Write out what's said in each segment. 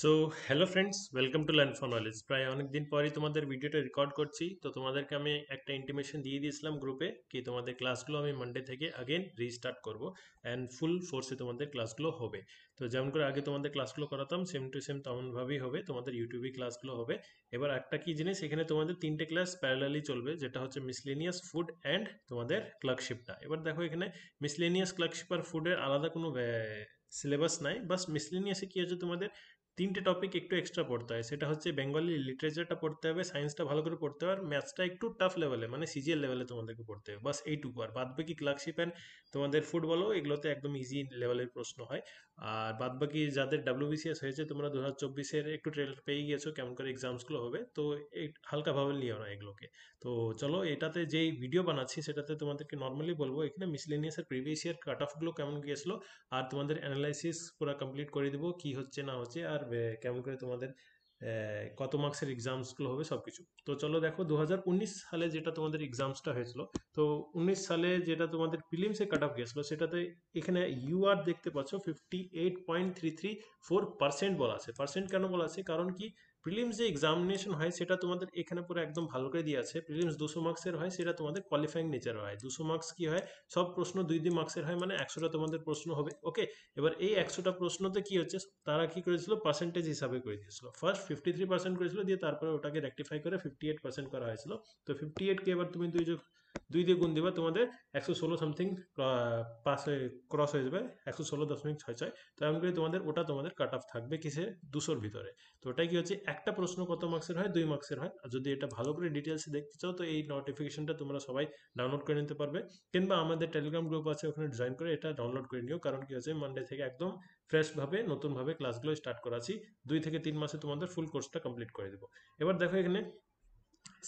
So hello friends, welcome to learn for knowledge. প্রায় অনেক দিন পরই তোমাদের ভিডিওটা রেকর্ড করছি। তো তোমাদেরকে আমি একটা ইন্টিমেশন দিয়ে দিয়েছিলাম গ্রুপে কি তোমাদের ক্লাসগুলো আমি মানডে থেকে আগেন রিস্টার্ট করব অ্যান্ড ফুল ফোর্সে তোমাদের ক্লাসগুলো হবে। তো যেমন করে আগে তোমাদের ক্লাসগুলো করাতাম সেম টু সেম তেমনভাবেই হবে, তোমাদের ইউটিউবে ক্লাসগুলো হবে। এবার একটা কি জিনিস, এখানে তোমাদের তিনটে ক্লাস প্যারালালি চলবে, যেটা হচ্ছে মিসলেনিয়াস, ফুড অ্যান্ড তোমাদের ক্লার্কশিপটা। এবার দেখো এখানে মিসলেনিয়াস, ক্লার্কশিপ আর ফুডের আলাদা কোনো সিলেবাস নাই, বাস মিসলেনিয়াসে কি হচ্ছে তোমাদের তিনটে টপিক একটু এক্সট্রা পড়তে হয়। সেটা হচ্ছে বেঙ্গলি লিটারেচারটা পড়তে হবে, সায়েন্সটা ভালো করে পড়তে হবে, আর ম্যাথসটা একটু টাফ লেভেলে মানে সিজিএল লেভেলে তোমাদেরকে পড়তে হবে, বাস এইটুকু। আর বাদ বাকি ক্লার্কশিপ অ্যান্ড তোমাদের ফুটবলও এগুলোতে একদম ইজি লেভেলের প্রশ্ন হয়। আর বাদ বাকি যাদের ডাব্লিউবিসিএস হয়েছে, তোমরা 2024-এর একটু ট্রেলার পেয়ে গিয়েছো কেমন করে এক্সামসগুলো হবে, তো এই হালকাভাবে নিও না এগুলোকে। তো চলো, এটাতে যেই ভিডিও বানাচ্ছি সেটাতে তোমাদেরকে নর্মালি বলবো এখানে মিসলেনিয়াসের প্রিভিয়াস ইয়ার কাট অফগুলো কেমন গিয়েছিলো, আর তোমাদের অ্যানালাইসিস পুরো কমপ্লিট করে দেবো কি হচ্ছে না হচ্ছে, আর কেমন করে তোমাদের কত মার্কসের এক্সামসগুলো হবে সব কিছু। তো চলো দেখো, 2019 সালে যেটা তোমাদের এক্সামসটা হয়েছিল, তো 19 সালে যেটা তোমাদের প্রিলিমসে কাট অফ গিয়েছিল, সেটাতে এখানে ইউআর দেখতে পাচ্ছ 58.334% বলা আছে। পার্সেন্ট কেন বলা আছে, কারণ কি প্রিলিমস যে এক্সামিনেশন হয় সেটা তোমাদের এখানে পুরো একদম ভালো করে দিয়ে আছে। প্রিলিমস 200 মার্কসের হয়, সেটা তোমাদের কোয়ালিফাইং নেচার হয়। 200 মার্কস কি হয়, সব প্রশ্ন 2-2 মার্কসের হয়, মানে 100টা তোমাদের প্রশ্ন হবে। ওকে, এবার এই 100টা প্রশ্নতে কি হচ্ছে, তারা কি করেছিল পার্সেন্টেজ হিসাবে করে দিয়েছিল। ফার্স্ট 53% করেছিল, দিয়ে তারপরে ওটাকে রেক্টিফাই করে 58% করা হয়েছিল। তো 58কে এবার তুমি দুই দিয়ে গুণ দিবা, তোমাদের 116 সামথিং পাস হয়ে ক্রস হয়ে যাবে, 116.66। তো এমন করে তোমাদের ওটা তোমাদের কাট অফ থাকবে কিসে, 200-র ভিতরে। তো ওটাই কি হচ্ছে, একটা প্রশ্ন কত মার্কসের হয়, 2 মার্কসের হয়। আর যদি এটা ভালো করে ডিটেলসে দেখতে চাও, তো এই নোটিফিকেশনটা তোমরা সবাই ডাউনলোড করে নিতে পারবে, কিংবা আমাদের টেলিগ্রাম গ্রুপ আছে, ওখানে জয়েন করে এটা ডাউনলোড করে নিও। কারণ কি হচ্ছে, মানডে থেকে একদম ফ্রেশভাবে নতুনভাবে ক্লাসগুলো স্টার্ট করাচ্ছি। 2 থেকে 3 মাসে তোমাদের ফুল কোর্সটা কমপ্লিট করে দেবো। এবার দেখো এখানে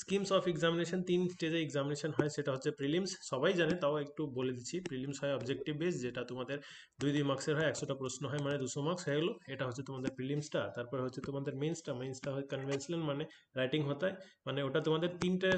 স্কিমস অফ এক্সামিনেশন, 3 স্টেজে এক্সামিনেশন হয়। সেটা হচ্ছে প্রিলিমস, সবাই জানে, তাও একটু বলে দিচ্ছি। প্রিলিমস হয় অবজেক্টিভ বেস, যেটা তোমাদের 2-2 মার্কসের হয়, 100টা প্রশ্ন হয়, মানে 200 মার্কস হয়ে গেলো। এটা হচ্ছে তোমাদের প্রিলিমসটা। তারপরে হচ্ছে তোমাদের মেন্সটা হয় কনভেনশনাল, মানে রাইটিং হতে হয়। মানে ওটা তোমাদের তিনটে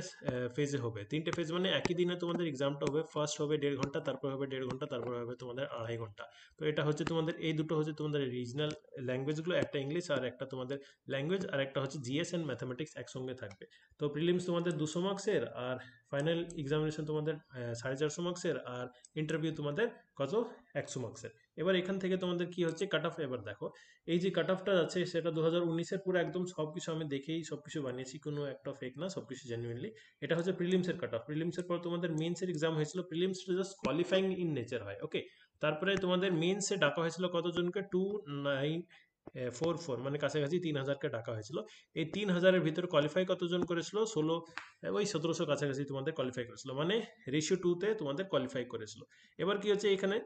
ফেজে হবে। তিনটে ফেজ মানে একই দিনে তোমাদের এক্সামটা হবে। ফার্স্ট হবে 1.5 ঘন্টা, তারপর হবে 1.5 ঘন্টা, তারপর হবে তোমাদের 2.5 ঘন্টা। তো এটা হচ্ছে তোমাদের, এই দুটো হচ্ছে তোমাদের রিজনাল ল্যাঙ্গুয়েজগুলো, একটা ইংলিশ আর একটা তোমাদের ল্যাঙ্গুয়েজ, আর একটা হচ্ছে জিএস অ্যান্ড ম্যাথামেটিক্স একসঙ্গে থাকবে। তো প্রিলিমস তোমাদের 200 মার্কসের, আর ফাইনাল এক্সামিনেশন তোমাদের 450 মার্কসের, আর ইন্টারভিউ তোমাদের কত, 100 মার্কসের। এবার এখান থেকে তোমাদের কি হচ্ছে কাট অফ। এবার দেখো, এই যে কাট অফটা আছে সেটা 2019-এর পুরো একদম সবকিছু আমি দেখেই সবকিছু বানিয়েছি, কোনো একটা ফেক না, সবকিছু জেনুইনলি। এটা হচ্ছে প্রিলিমসের কাট অফ। প্রিলিমসের পর তোমাদের মেন্সের এক্সাম হয়েছিল। প্রিলিমসটা জাস্ট কোয়ালিফাইং ইন নেচার হয়, ওকে। তারপরে তোমাদের মেন্সে ডাকা হয়েছিল কতজনকে, 2944, মানে কাছাকাছি 3,000কে ডাকা হয়েছিল। এই 3,000-এর ভিতরে কোয়ালিফাই কতজন করেছিল, 1700 কাছাকাছি তোমাদের কোয়ালিফাই করেছিল, মানে রেশিও 2-তে তোমাদের কোয়ালিফাই করেছিল। এবার কি হচ্ছে এখানে,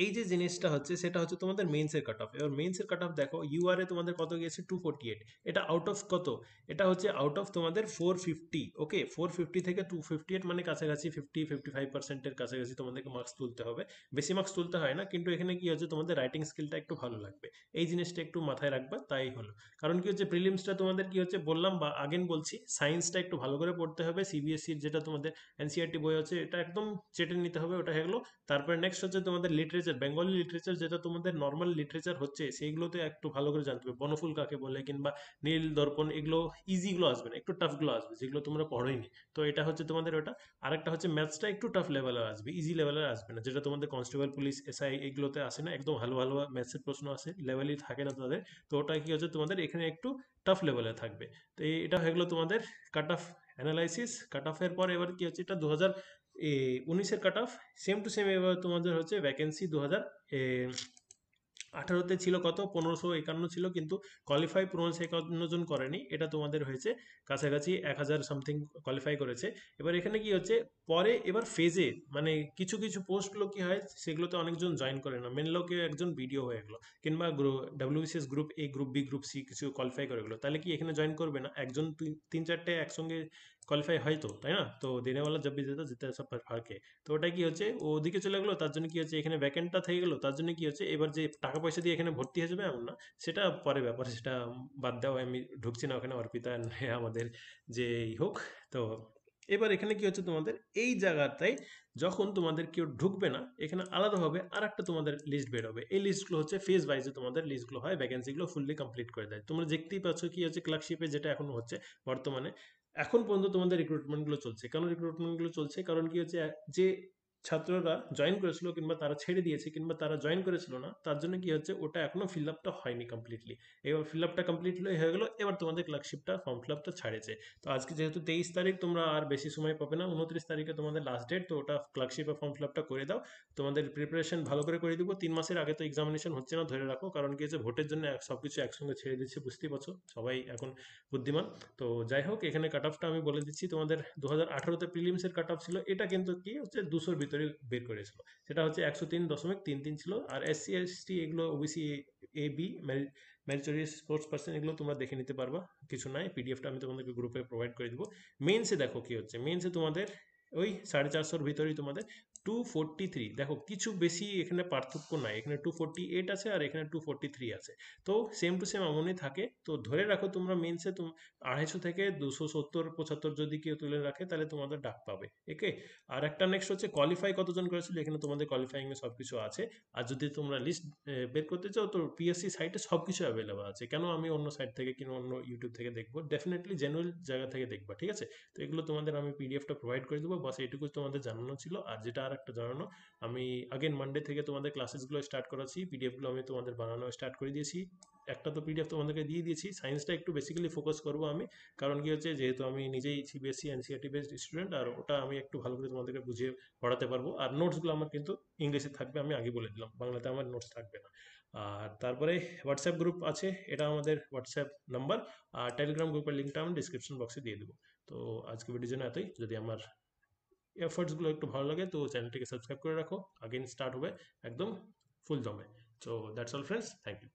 এই যে জিনিসটা হচ্ছে সেটা হচ্ছে তোমাদের মেন্সের কাট অফ। এবার মেন্সের কাট অফ দেখো, ইউআরএ তোমাদের কত গিয়েছে, 248। এটা আউট অফ কত, এটা হচ্ছে আউট অফ তোমাদের 450। ওকে, 450 থেকে 258, মানে কাছাকাছি 55%-এর কাছাকাছি তোমাদেরকে মার্কস তুলতে হবে। বেশি মার্কস তুলতে হয় না, কিন্তু এখানে কি হচ্ছে, তোমাদের রাইটিং স্কিলটা একটু ভালো লাগবে। এই জিনিসটা একটু মাথায় রাখবা, তাই হলো। কারণ কি হচ্ছে, প্রিলিমসটা তোমাদের কি হচ্ছে বললাম, বা আগেন বলছি, সায়েন্সটা একটু ভালো করে পড়তে হবে। সিবিএসসির যেটা তোমাদের এনসিআরটি বই আছে, এটা একদম চেটে নিতে হবে, ওটা হয়ে গেলো। তারপরে নেক্সট হচ্ছে তোমাদের লিটারেচার, বেঙ্গলি লিটারেচার, যেটা তোমাদের নর্মাল লিটারেচার হচ্ছে, সেইগুলোতে একটু ভালো করে জানতে হবে। বনফুল কাকে বলে, কিংবা নীল দর্পণ, এগুলো ইজিগুলো আসবে না, একটু টাফগুলো আসবে, যেগুলো তোমরা পড়োইনি। তো এটা হচ্ছে তোমাদের ওটা। আরেকটা হচ্ছে ম্যাথসটা একটু টাফ লেভেলের আসবে, ইজি লেভেলের আসবে না, যেটা তোমাদের কনস্টেবল, পুলিশ, এসআই এগুলোতে আসে না। একদম ভালো ভালো ম্যাথসের প্রশ্ন আসে, লেভেলই থাকে না তাদের। তো ওটা কি হচ্ছে তোমাদের এখানে একটু টাফ লেভেলে থাকবে। তো এটা হয়ে গেলো তোমাদের কাট অফ অ্যানালাইসিস। কাট অফের পর এবার কি হচ্ছে, এটা 2019-এর cut off. Same to same এবার তোমাদের হচ্ছে ভ্যাকেন্সি 2018-তে ছিল কত, 1551 ছিল, কিন্তু কোয়ালিফাই 1551 জন করেনি। এটা তোমাদের হয়েছে কাছাকাছি 1000 সামথিং কোয়ালিফাই করেছে। এবার এখানে কি হচ্ছে, পরে এবার ফেজে, মানে কিছু কিছু পোস্টগুলো কি হয়, সেগুলোতে অনেকজন জয়েন করে না, মেন লোকে একজন ভিডিও হয়ে গেলো, কিংবা WBCS group A, group B, group C কিছু কোয়ালিফাই করে গেলো, তাহলে কি এখানে জয়েন করবে না? একজন 3-4টে একসঙ্গে কোয়ালিফাই হয়, তো তাই না? তো দিনেওয়ালা জব ভি যেতে যেতে সব ফারকে। তো ওটা কি হচ্ছে, ও ওদিকে চলে গেলো, তার জন্য কি হচ্ছে এখানে ভ্যাকেন্টটা থেকে গেলো, তার জন্য কি হচ্ছে এবার যে টাকা পয়সা দিয়ে এখানে ভর্তি হয়ে যাবে এমন না, সেটা পরে ব্যাপার, সেটা বাদ দাও, আমি ঢুকছি না ওখানে, অর্পিতা and আমাদের যে হোক। তো এবার এখানে কি হচ্ছে তোমাদের এই জায়গাটাই, যখন তোমাদের কেউ ঢুকবে না এখানে আলাদাভাবে আর একটা তোমাদের লিস্ট বের হবে। এই লিস্টগুলো হচ্ছে ফেজ ওয়াইজে তোমাদের লিস্টগুলো হয়, ভ্যাকেন্সিগুলো ফুললি কমপ্লিট করে দেয়। তোমরা দেখতেই পাচ্ছ কি হচ্ছে ক্লার্কশিপে যেটা এখন হচ্ছে বর্তমানে, এখন পর্যন্ত তোমাদের রিক্রুটমেন্টগুলো চলছে। কেন রিক্রুটমেন্টগুলো চলছে? কারণ কি হচ্ছে যে ছাত্ররা জয়েন করেছিল কিংবা তারা ছেড়ে দিয়েছে কিংবা তারা জয়েন করেছিল না, তার জন্য কি হচ্ছে ওটা এখনো ফিল আপটা হয়নি কমপ্লিটলি। এবার ফিল আপটা কমপ্লিটলি হয়ে গেলো, এবার তোমাদের ক্লার্কশিপটা ফর্ম ফিল আপটা ছাড়েছে। তো আজকে যেহেতু 23 তারিখ, তোমরা আর বেশি সময় পাবে না, 29 তারিখে তোমাদের লাস্ট ডেট। তো ওটা ক্লার্কশিপের ফর্ম ফিল আপটা করে দাও। তোমাদের প্রিপারেশন ভালো করে দিব। 3 মাসের আগে তো এক্সামিনেশন হচ্ছে না, ধরে রাখো। কারণ কি হচ্ছে ভোটের জন্য সবকিছু একসঙ্গে ছেড়ে দিচ্ছে, বুঝতেই পারছো, সবাই এখন বুদ্ধিমান। তো যাই হোক, এখানে কাট অফটা আমি বলে দিচ্ছি। তোমাদের 2018-তে প্রিলিমসের কাট অফ ছিল, এটা কিন্তু কি হচ্ছে 200-র ভিতরে বের করেছিল। সেটা হচ্ছে 103.33 ছিল। আর এসসি এসটি এগুলো, OBC A B, meritorious sports person, এগুলো তোমরা দেখে নিতে পারবা, কিছু নাই। পিডিএফটা আমি তোমাদেরকে গ্রুপে প্রোভাইড করে দিব। মেন্সে দেখো কি হচ্ছে, মেন্সে তোমাদের ওই 450-র ভিতরেই তোমাদের 243। দেখো কিছু বেশি এখানে পার্থক্য নাই, এখানে 248 আছে আর এখানে 243 আছে। তো সেম টু সেম এমনই থাকে। তো ধরে রাখো তোমরা মেন্সে 250 থেকে 270-75 যদি কেউ তুলে রাখে তাহলে তোমাদের ডাক পাবে, একে। আর একটা নেক্সট হচ্ছে কোয়ালিফাই কতজন করেছিল, এখানে তোমাদের কোয়ালিফাইং এ সবকিছু আছে। আর যদি তোমরা লিস্ট বের করতে চাও তো পিএসসি সাইটে সবকিছু অ্যাভেলেবল আছে। কেন আমি অন্য সাইট থেকে কিংবা অন্য ইউটিউব থেকে দেখবো? ডেফিনেটলি জেনুইন জায়গা থেকে দেখবা, ঠিক আছে? তো এগুলো তোমাদের আমি পিডিএফটা প্রোভাইড করে দেবো, বাস এইটুকু তোমাদের জানানো ছিল। আর যেটা আর একটা জানানো, আমি আগেন মানডে থেকে তোমাদের ক্লাসেসগুলো স্টার্ট করাচ্ছি, পিডিএফগুলো আমি তোমাদের বানানো স্টার্ট করে দিয়েছি। একটা তো পিডিএফ তোমাদেরকে দিয়ে দিয়েছি। সায়েন্সটা একটু বেসিক্যালি ফোকাস করবো আমি, কারণ কি হচ্ছে যেহেতু আমি নিজেই সিবিএসসি এনসিইআরটি বেসড স্টুডেন্ট, আর ওটা আমি একটু ভালো করে তোমাদেরকে বুঝিয়ে পড়াতে পারবো। আর নোটসগুলো আমার কিন্তু ইংলিশে থাকবে, আমি আগে বলে দিলাম, বাংলাতে আমার নোটস থাকবে না। আর তারপরে হোয়াটসঅ্যাপ গ্রুপ আছে, এটা আমাদের হোয়াটসঅ্যাপ নাম্বার। আর টেলিগ্রাম গ্রুপের লিঙ্কটা আমি ডিসক্রিপশন বক্সে দিয়ে দেবো। তো আজকে ভিডিওর জন্য এতই। যদি আমার এফোর্টসগুলো একটু ভালো লাগে তো চ্যানেলটিকে সাবস্ক্রাইব করে রাখো, আগেন স্টার্ট হবে একদম ফুল দমে। So that's all friends, thank you.